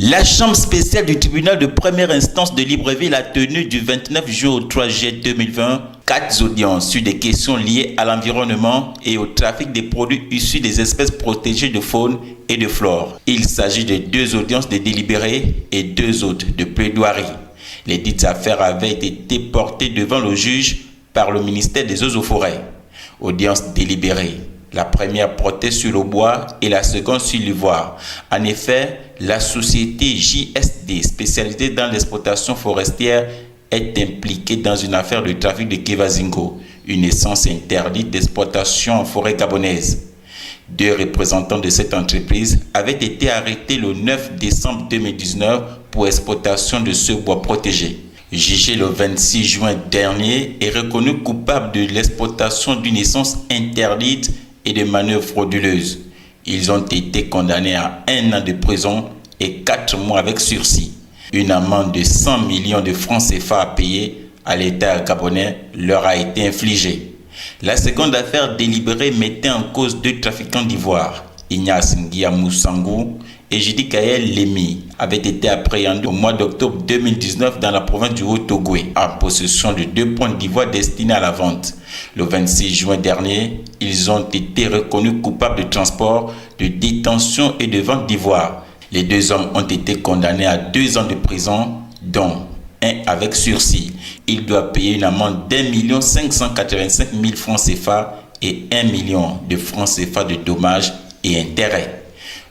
La chambre spéciale du tribunal de première instance de Libreville a tenu du 29 juin au 3 juillet 2020 4 audiences sur des questions liées à l'environnement et au trafic des produits issus des espèces protégées de faune et de flore. Il s'agit de 2 audiences de délibéré et 2 autres de plaidoirie. Les dites affaires avaient été portées devant le juge par le ministère des Eaux et Forêts. Audience délibérée. La première portait sur le bois et la seconde sur l'ivoire. En effet, la société JSD, spécialisée dans l'exploitation forestière, est impliquée dans une affaire de trafic de Kevazingo, une essence interdite d'exploitation en forêt gabonaise. 2 représentants de cette entreprise avaient été arrêtés le 9 décembre 2019 pour exploitation de ce bois protégé. Jugé le 26 juin dernier et reconnu coupable de l'exploitation d'une essence interdite et de manœuvres frauduleuses. Ils ont été condamnés à 1 an de prison et 4 mois avec sursis. Une amende de 100 millions de francs CFA à payer à l'État gabonais leur a été infligée. La seconde affaire délibérée mettait en cause 2 trafiquants d'ivoire, Ignace Ngia Moussangou et Jidi Kael Lemi, avaient été appréhendés au mois d'octobre 2019 dans la province du Haut-Togoué, en possession de 2 points d'ivoire destinés à la vente. Le 26 juin dernier, ils ont été reconnus coupables de transport, de détention et de vente d'ivoire. Les 2 hommes ont été condamnés à 2 ans de prison, dont 1 avec sursis. Ils doivent payer une amende d'1 585 000 francs CFA et 1 million de francs CFA de dommages et intérêts.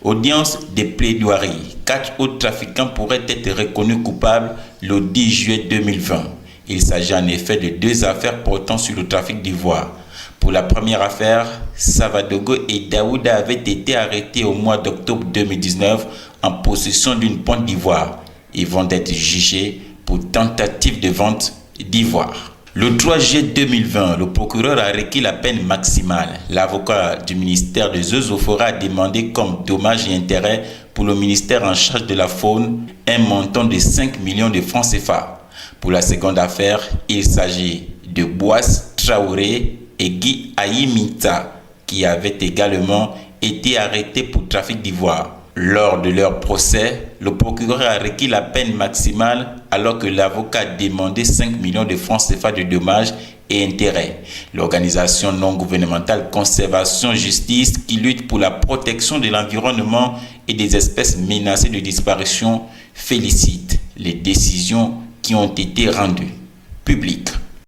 Audience des plaidoiries. 4 autres trafiquants pourraient être reconnus coupables le 10 juillet 2020. Il s'agit en effet de 2 affaires portant sur le trafic d'ivoire. Pour la première affaire, Savadogo et Daouda avaient été arrêtés au mois d'octobre 2019 en possession d'une pointe d'ivoire. Ils vont être jugés pour tentative de vente d'ivoire. Le 3 juillet 2020, le procureur a requis la peine maximale. L'avocat du ministère des Eaux et Forêts a demandé comme dommages et intérêts pour le ministère en charge de la faune un montant de 5 millions de francs CFA. Pour la seconde affaire, il s'agit de Boas Traoré et Guy Ayimita qui avaient également été arrêtés pour trafic d'ivoire. Lors de leur procès, le procureur a requis la peine maximale alors que l'avocat a demandé 5 millions de francs CFA de dommages et intérêts. L'organisation non gouvernementale Conservation Justice, qui lutte pour la protection de l'environnement et des espèces menacées de disparition, félicite les décisions qui ont été rendues publiques.